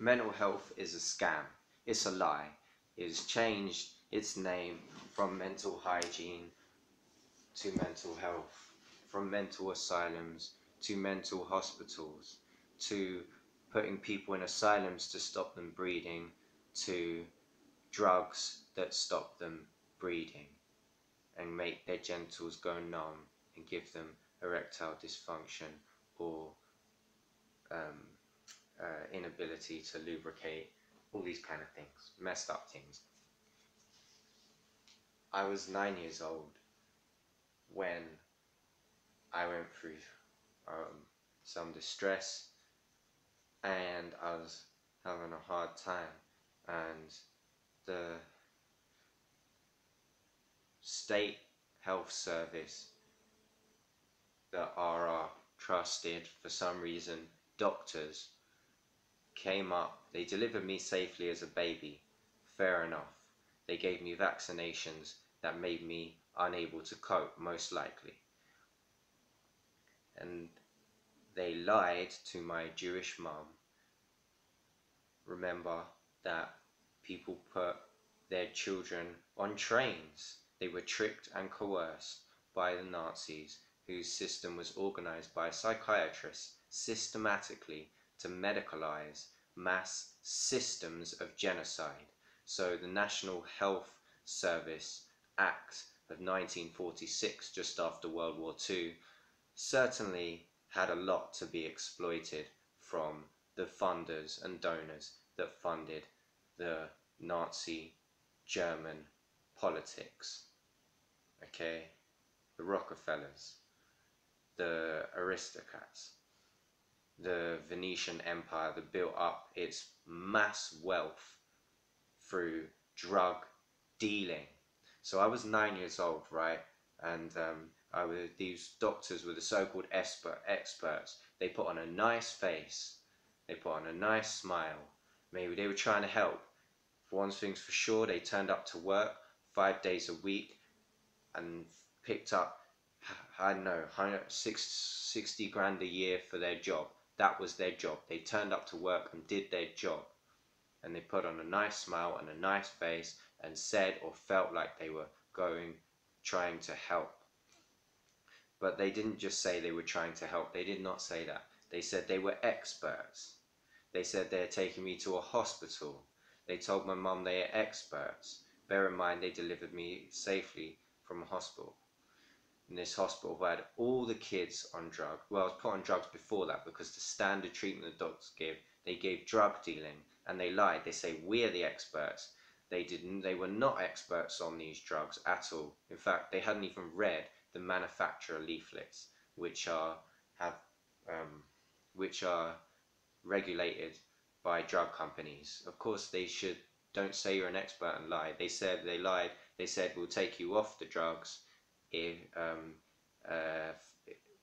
Mental health is a scam. It's a lie. It's changed its name from mental hygiene to mental health, from mental asylums to mental hospitals, to putting people in asylums to stop them breeding, to drugs that stop them breeding and make their genitals go numb and give them erectile dysfunction or um, inability to lubricate, all these kind of things, messed up things. I was 9 years old when I went through some distress and I was having a hard time, and the state health service that are our trusted, for some reason, doctors came up. They delivered me safely as a baby, fair enough. They gave me vaccinations that made me unable to cope, most likely. And they lied to my Jewish mum. Remember that people put their children on trains. They were tricked and coerced by the Nazis, whose system was organized by psychiatrists systematically to medicalize mass systems of genocide. So the National Health Service Act of 1946, just after World War II, certainly had a lot to be exploited from the funders and donors that funded the Nazi German politics. Okay, the Rockefellers, the aristocrats, the Venetian Empire that built up its mass wealth through drug dealing. So I was 9 years old, right? And these doctors were the so-called experts. They put on a nice face. They put on a nice smile. Maybe they were trying to help. For one thing's for sure, they turned up to work 5 days a week and picked up, I don't know, 60 grand a year for their job. That was their job. They turned up to work and did their job. And they put on a nice smile and a nice face and said or felt like they were trying to help. But they didn't just say they were trying to help. They did not say that. They said they were experts. They said they're taking me to a hospital. They told my mum they are experts. Bear in mind, they delivered me safely from a hospital. In this hospital who had all the kids on drugs. Well, I was put on drugs before that because the standard treatment the doctors give, they gave drug dealing, and they lied. They say we're the experts. They didn't. They were not experts on these drugs at all. In fact, they hadn't even read the manufacturer leaflets, which are regulated by drug companies. Of course, they should. Don't say you're an expert and lie. They said they lied. They said we'll take you off the drugs.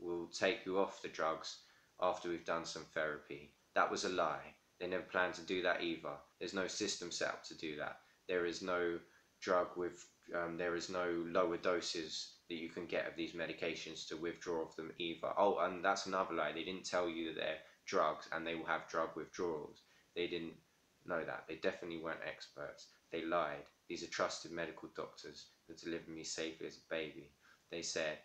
We'll take you off the drugs after we've done some therapy. That was a lie. They never planned to do that either. There's no system set up to do that. There is no drug with, there is no lower doses that you can get of these medications to withdraw of them either. Oh, and that's another lie. They didn't tell you that they're drugs and they will have drug withdrawals. They didn't know that. They definitely weren't experts. They lied. These are trusted medical doctors that delivered me safely as a baby. They said,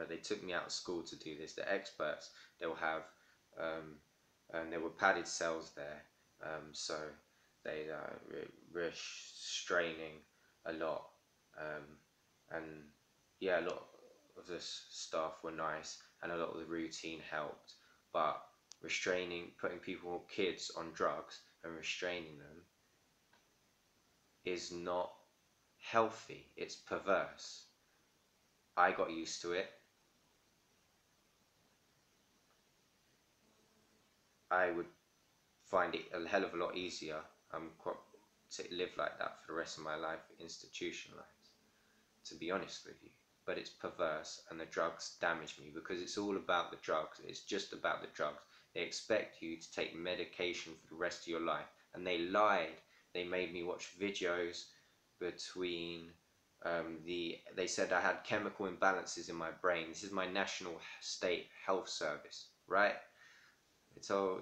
they took me out of school to do this. The experts, they'll have, and there were padded cells there, so they restraining a lot, and yeah, a lot of the staff were nice, and a lot of the routine helped, but putting kids on drugs and restraining them is not healthy. It's perverse. I got used to it. I would find it a hell of a lot easier to live like that for the rest of my life, institutionalized, to be honest with you. But it's perverse, and the drugs damage me because it's all about the drugs. It's just about the drugs. They expect you to take medication for the rest of your life, and they lied. They made me watch videos between They said I had chemical imbalances in my brain. This is my National State Health Service, right?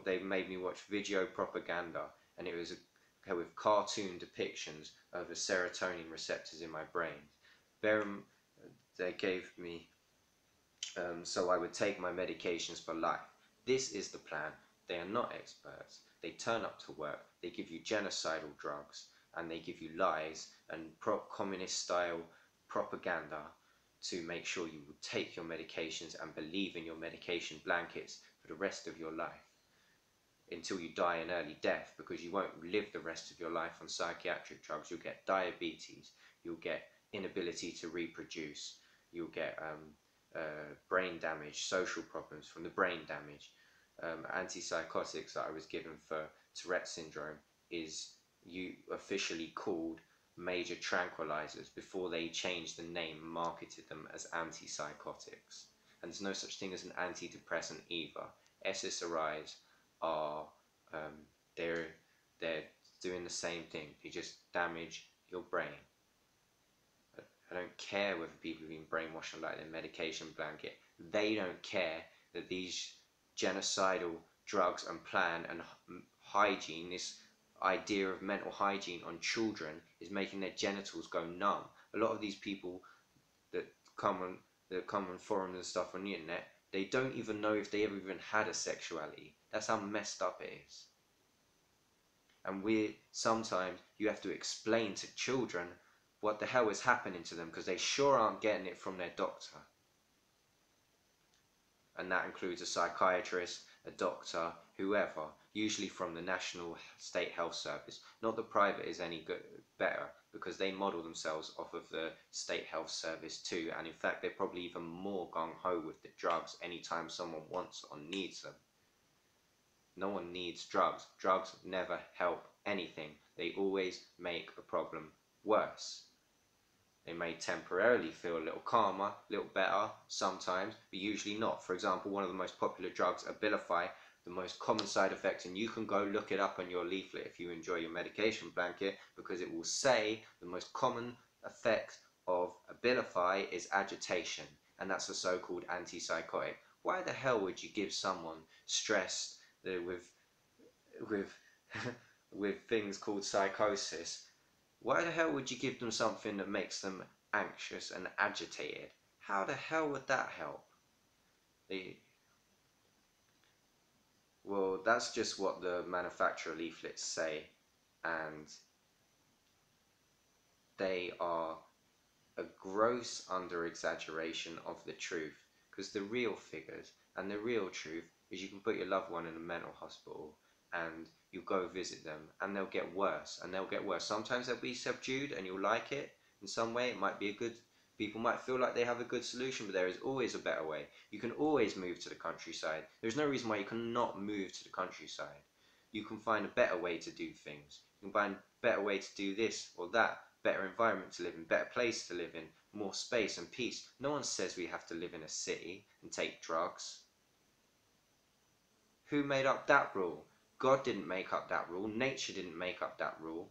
They made me watch video propaganda, and it was with cartoon depictions of the serotonin receptors in my brain. They gave me so I would take my medications for life. This is the plan. They are not experts. They turn up to work. They give you genocidal drugs, and they give you lies and communist style propaganda to make sure you will take your medications and believe in your medication blankets for the rest of your life until you die an early death, because you won't live the rest of your life on psychiatric drugs. You'll get diabetes, you'll get inability to reproduce, you'll get brain damage, social problems from the brain damage. Antipsychotics that I was given for Tourette syndrome is officially called major tranquilizers before they changed the name and marketed them as antipsychotics. And there's no such thing as an antidepressant either. SSRIs are they're doing the same thing. They just damage your brain. I don't care whether people are being brainwashed like their medication blanket. They don't care that these genocidal drugs and plan and hygiene, this idea of mental hygiene on children, is making their genitals go numb. A lot of these people that come on forums and stuff on the internet, they don't even know if they ever even had a sexuality. That's how messed up it is. And sometimes you have to explain to children what the hell is happening to them, because they sure aren't getting it from their doctor. And that includes a psychiatrist, a doctor, whoever, usually from the National State Health Service. Not that private is any better, because they model themselves off of the State Health Service too, and in fact they're probably even more gung-ho with the drugs anytime someone wants or needs them. No one needs drugs. Drugs never help anything. They always make a problem worse. They may temporarily feel a little calmer, a little better sometimes, but usually not. For example, one of the most popular drugs, Abilify, the most common side effect, and you can go look it up on your leaflet if you enjoy your medication blanket, because it will say the most common effect of Abilify is agitation, and that's a so-called antipsychotic. Why the hell would you give someone stressed with with things called psychosis? Why the hell would you give them something that makes them anxious and agitated? How the hell would that help? Well, that's just what the manufacturer leaflets say, and they are a gross under-exaggeration of the truth, because the real figures and the real truth is you can put your loved one in a mental hospital and you go visit them and they'll get worse and they'll get worse. Sometimes they'll be subdued and you'll like it in some way. It might be people might feel like they have a good solution, but there is always a better way. You can always move to the countryside. There's no reason why you cannot move to the countryside. You can find a better way to do things. You can find a better way to do this or that. Better environment to live in, better place to live in, more space and peace. No one says we have to live in a city and take drugs. Who made up that rule? God didn't make up that rule. Nature didn't make up that rule.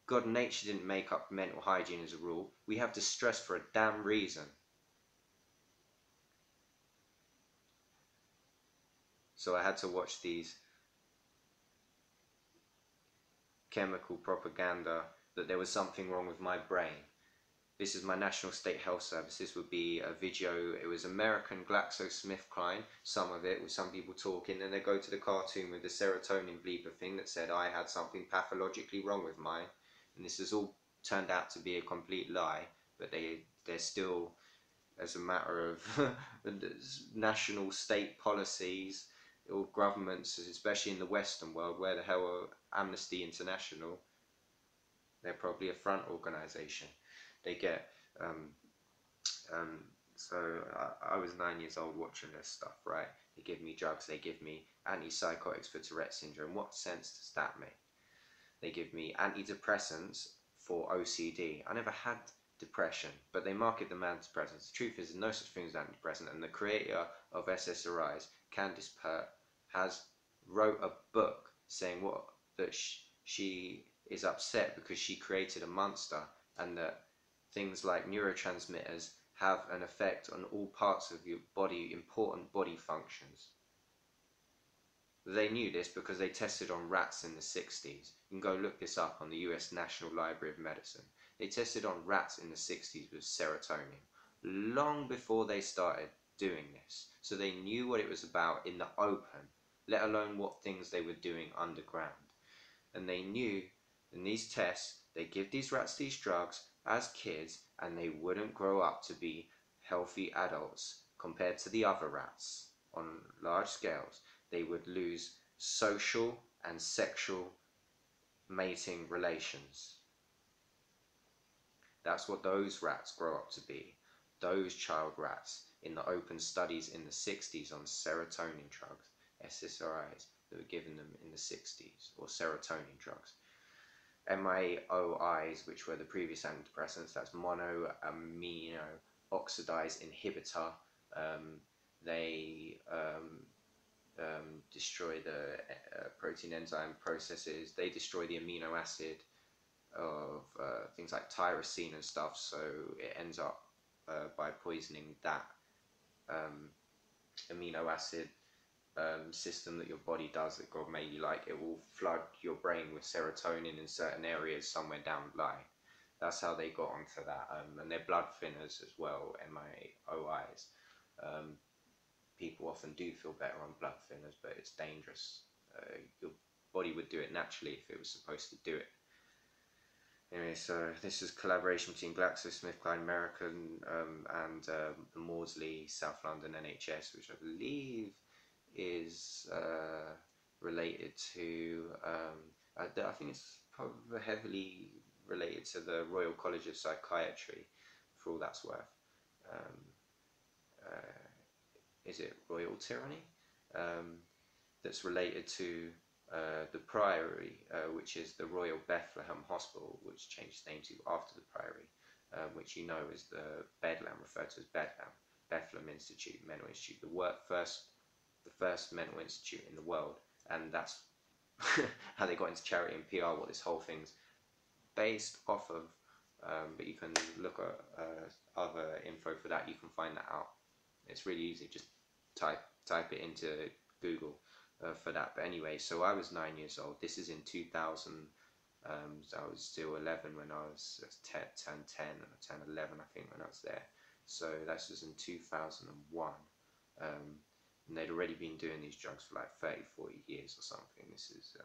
God and nature didn't make up mental hygiene as a rule. We have distress for a damn reason. So I had to watch these chemical propaganda that there was something wrong with my brain. This is my National State Health Service. This would be a video. It was American GlaxoSmithKline. Some of it with some people talking, and they go to the cartoon with the serotonin bleeper thing that said I had something pathologically wrong with mine. And this has all turned out to be a complete lie, but they're still, as a matter of national state policies or governments, especially in the Western world, where the hell are Amnesty International? They're probably a front organisation. They get so I was 9 years old watching this stuff, right? They give me drugs, they give me antipsychotics for Tourette syndrome. What sense does that make? They give me antidepressants for OCD. I never had depression, but they market them antidepressants. The truth is, there's no such thing as antidepressant, and the creator of SSRIs, Candice Pert, wrote a book saying that she is upset because she created a monster, and that things like neurotransmitters have an effect on all parts of your body, important body functions. They knew this because they tested on rats in the 60s. You can go look this up on the US National Library of Medicine. They tested on rats in the 60s with serotonin, long before they started doing this. So they knew what it was about in the open, let alone what things they were doing underground. And they knew in these tests, they give these rats these drugs as kids and they wouldn't grow up to be healthy adults compared to the other rats on large scales. They would lose social and sexual mating relations. That's what those rats grow up to be. Those child rats in the open studies in the 60s on serotonin drugs, SSRIs, that were given them in the 60s, or serotonin drugs. MAOIs, which were the previous antidepressants, that's monoamino oxidase inhibitor. They destroy the protein enzyme processes. They destroy the amino acid of things like tyrosine and stuff, so it ends up by poisoning that amino acid system that your body does that God made you like. It will flood your brain with serotonin in certain areas somewhere down the line. That's how they got onto that. And they're blood thinners as well, MAOIs. People often do feel better on blood thinners, but it's dangerous. Your body would do it naturally if it was supposed to do it. Anyway, so this is collaboration between GlaxoSmithKline American and the Maudsley South London NHS, which I believe is related to, I think it's probably heavily related to the Royal College of Psychiatry, for all that's worth. Is it Royal Tyranny? That's related to the Priory, which is the Royal Bethlehem Hospital, which changed its name to after the Priory, which you know is the Bedlam, referred to as Bethlehem Institute, Mental Institute, the first mental institute in the world, and that's how they got into charity and PR, what this whole thing's based off of. But you can look at other info for that. You can find that out. It's really easy. Just type it into Google for that. But anyway, so I was 9 years old. This is in 2000. So I was still 11 when I was 10, 11, I think, when I was there. So that was in 2001. And they'd already been doing these drugs for like 30, 40 years or something. This is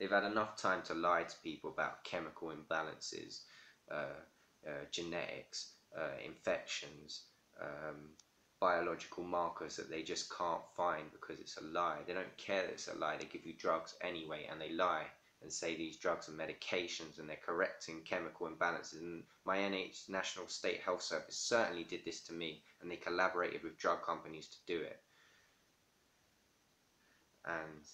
they've had enough time to lie to people about chemical imbalances, genetics, infections, biological markers that they just can't find because it's a lie. They don't care that it's a lie. They give you drugs anyway, and they lie and say these drugs are medications and they're correcting chemical imbalances. And my National State Health Service certainly did this to me, and they collaborated with drug companies to do it. And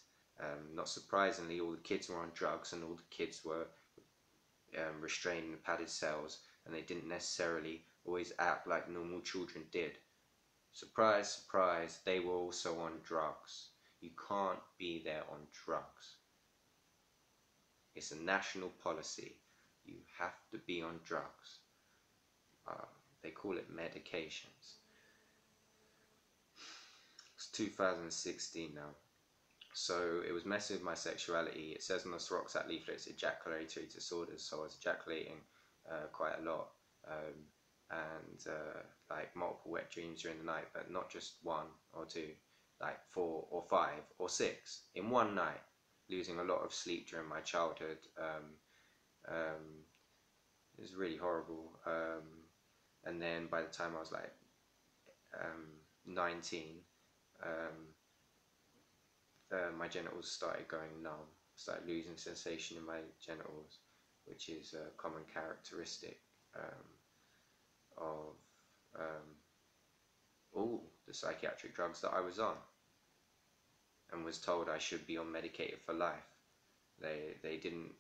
not surprisingly, all the kids were on drugs, and all the kids were restrained in padded cells, and they didn't necessarily always act like normal children did. Surprise, surprise, they were also on drugs. You can't be there on drugs. It's a national policy. You have to be on drugs. They call it medications. It's 2016 now. So it was messing with my sexuality. It says on the Soroxat leaflets, ejaculatory disorders. So I was ejaculating quite a lot. Like multiple wet dreams during the night, but not just one or two, like 4 or 5 or 6 in one night. Losing a lot of sleep during my childhood. It was really horrible. And then by the time I was like 19, my genitals started going numb. Started losing sensation in my genitals, which is a common characteristic of all the psychiatric drugs that I was on, and was told I should be on medicated for life. They didn't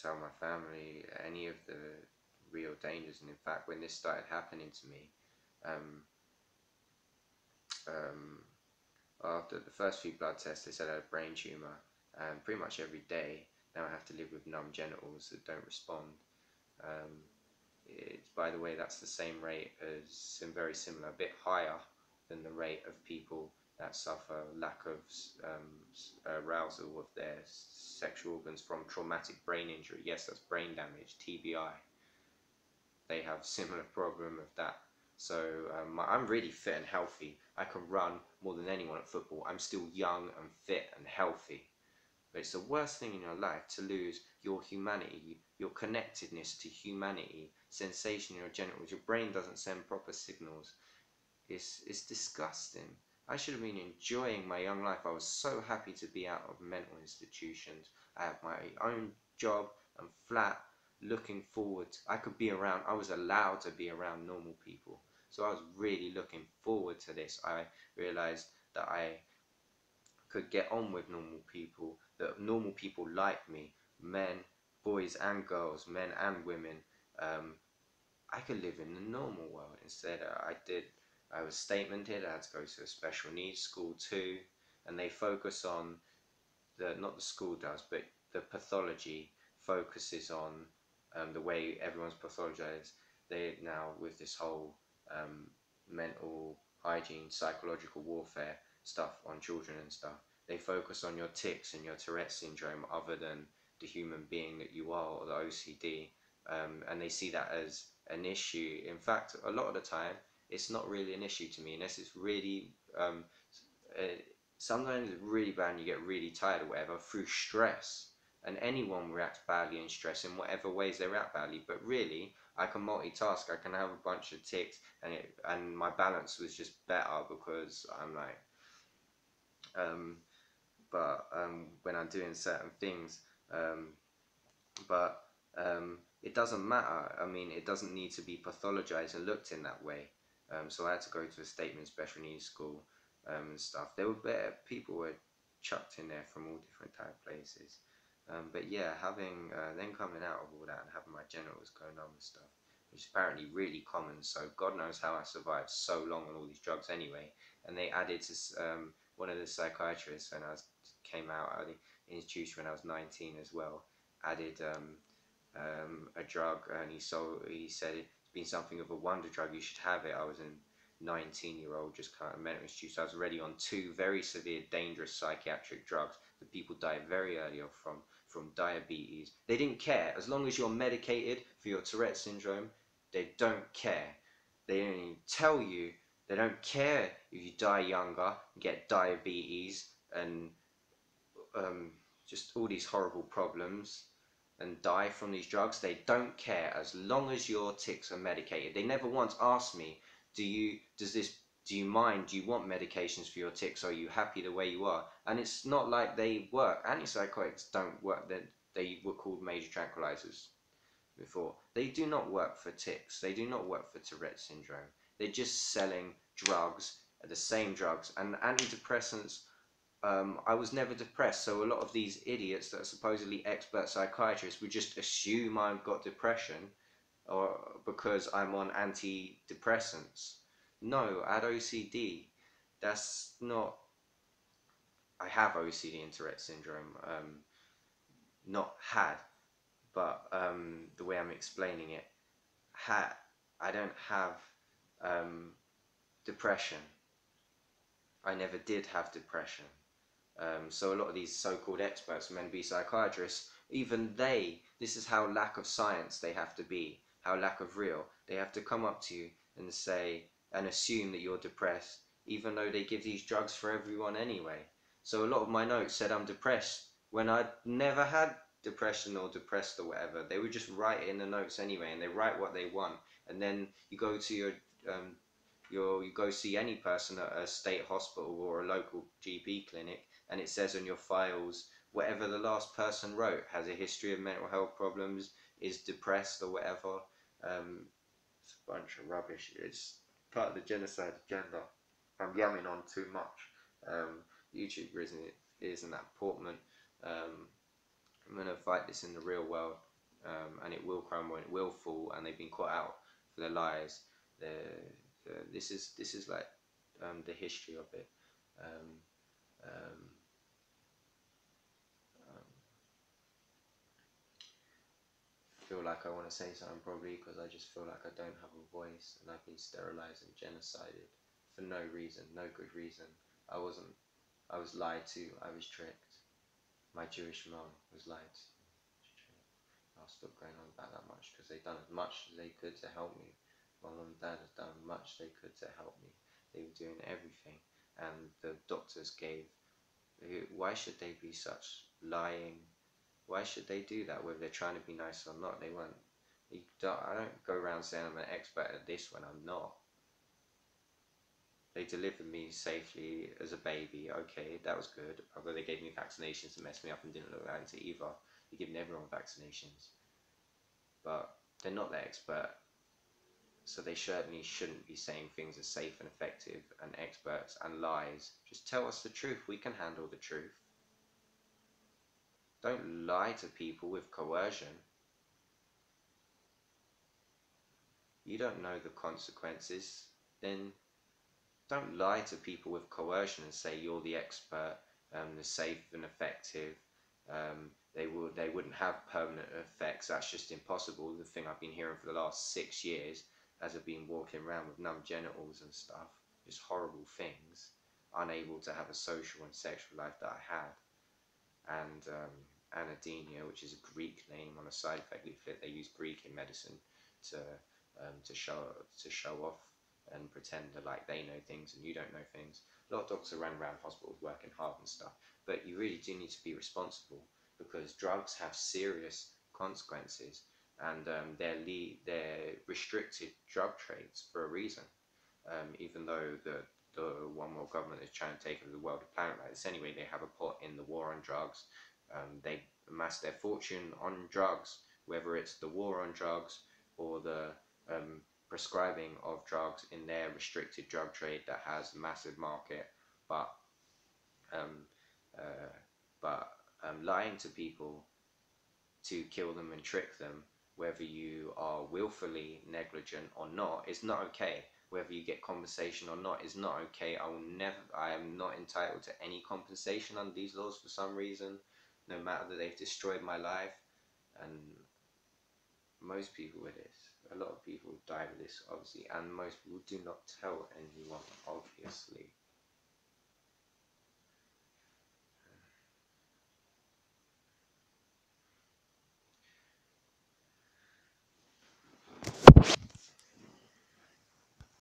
tell my family any of the real dangers, and in fact, when this started happening to me, after the first few blood tests, they said I had a brain tumor, and pretty much every day now I have to live with numb genitals that don't respond. Um, by the way, that's the same rate as, and very similar, a bit higher than the rate of people that suffer lack of arousal of their sexual organs from traumatic brain injury. Yes, that's brain damage, TBI. They have similar problem of that. So I'm really fit and healthy. I can run more than anyone at football. I'm still young and fit and healthy. But it's the worst thing in your life to lose your humanity, your connectedness to humanity, sensation in your genitals. Your brain doesn't send proper signals. It's disgusting. I should have been enjoying my young life. I was so happy to be out of mental institutions. I have my own job and flat, looking forward. I could be around, I was allowed to be around normal people. So I was really looking forward to this. I realized that I could get on with normal people, that normal people like me, men, boys and girls, men and women. Um, I could live in the normal world. Instead, I was statemented. I had to go to a special needs school too, and they focus on not the school does, but the pathology focuses on the way everyone's pathologized. They now, with this whole mental hygiene, psychological warfare stuff on children and stuff, they focus on your tics and your Tourette syndrome other than the human being that you are, or the OCD, and they see that as an issue. In fact, a lot of the time, it's not really an issue to me unless it's really uh, sometimes it's really bad and you get really tired or whatever through stress. And anyone reacts badly in stress in whatever ways they react badly. But really, I can multitask. I can have a bunch of ticks, and my balance was just better because I'm like, um, when I'm doing certain things, um, but it doesn't matter. I mean, it doesn't need to be pathologized and looked in that way. So I had to go to a statement special needs school and stuff. There were better people were chucked in there from all different type of places. But yeah, having then coming out of all that and having my genitals going on and stuff, which is apparently really common. So God knows how I survived so long on all these drugs anyway. And they added to one of the psychiatrists when I came out of the institution when I was 19 as well, added a drug, and he said it's been something of a wonder drug. You should have it. I was a 19-year-old, just kind of mental institute. So I was already on two very severe, dangerous psychiatric drugs that people die very early of from diabetes. They didn't care as long as you're medicated for your Tourette syndrome. They don't care. They don't even tell you. They don't care if you die younger, get diabetes, and just all these horrible problems and die from these drugs. They don't care as long as your tics are medicated. They never once asked me, do you mind, do you want medications for your tics, are you happy the way you are? And it's not like they work. Antipsychotics don't work. They were called major tranquilizers before. They do not work for tics. They do not work for Tourette syndrome. They're just selling drugs, the same drugs, and antidepressants. I was never depressed, so a lot of these idiots that are supposedly expert psychiatrists would just assume I've got depression or because I'm on antidepressants. No, I had OCD. That's not. I have OCD and Tourette syndrome. Not had, but the way I'm explaining it, had. I don't have depression. I never did have depression. So a lot of these so-called experts meant to be psychiatrists, even they, this is how lack of science they have to be, how lack of real. They have to come up to you and say, and assume that you're depressed, even though they give these drugs for everyone anyway. So a lot of my notes said I'm depressed, when I'd never had depression or depressed or whatever. They would just write it in the notes anyway, and they write what they want. And then you go to you go see any person at a state hospital or a local GP clinic, and it says on your files whatever the last person wrote, has a history of mental health problems, is depressed or whatever. It's a bunch of rubbish. It's part of the genocide agenda. I'm yamming on too much. YouTube isn't that important. I'm going to fight this in the real world, and it will crumble and it will fall, and they've been caught out for their lies. This is like the history of it. Um, um, feel like I want to say something probably because I just feel like I don't have a voice and I've been sterilized and genocided for no reason, no good reason. I wasn't. I was lied to. I was tricked. My Jewish mum was lied to. I'll stop going on about that much because they've done as much as they could to help me. My mum and dad have done as much they could to help me. They were doing everything, and the doctors gave. Why should they be such lying? Why should they do that? Whether they're trying to be nice or not, they weren't. I don't go around saying I'm an expert at this when I'm not. They delivered me safely as a baby. Okay, that was good. Although they gave me vaccinations to mess me up and didn't look like it either. They're giving everyone vaccinations, but they're not the expert, so they certainly shouldn't be saying things are safe and effective and experts and lies. Just tell us the truth. We can handle the truth. Don't lie to people with coercion. You don't know the consequences. Then don't lie to people with coercion and say you're the expert, the safe and effective. They wouldn't have permanent effects. That's just impossible. The thing I've been hearing for the last 6 years, as I've been walking around with numb genitals and stuff, just horrible things, unable to have a social and sexual life that I had, and anademia, which is a Greek name on a side effect leaflet. They use Greek in medicine to to show off and pretend that like they know things and you don't know things. A lot of doctors are running around hospitals working hard and stuff, but you really do need to be responsible because drugs have serious consequences, and they're restricted drug trades for a reason. Even though the one world government is trying to take over the world of planet like this anyway, they have a pot in the war on drugs. They amass their fortune on drugs, whether it's the war on drugs or the prescribing of drugs in their restricted drug trade that has a massive market. But um, uh, lying to people to kill them and trick them, whether you are willfully negligent or not, is not okay. Whether you get compensation or not is not okay. I am not entitled to any compensation under these laws for some reason, no matter that they've destroyed my life. And most people with this, a lot of people die with this, obviously, and most people do not tell anyone, obviously.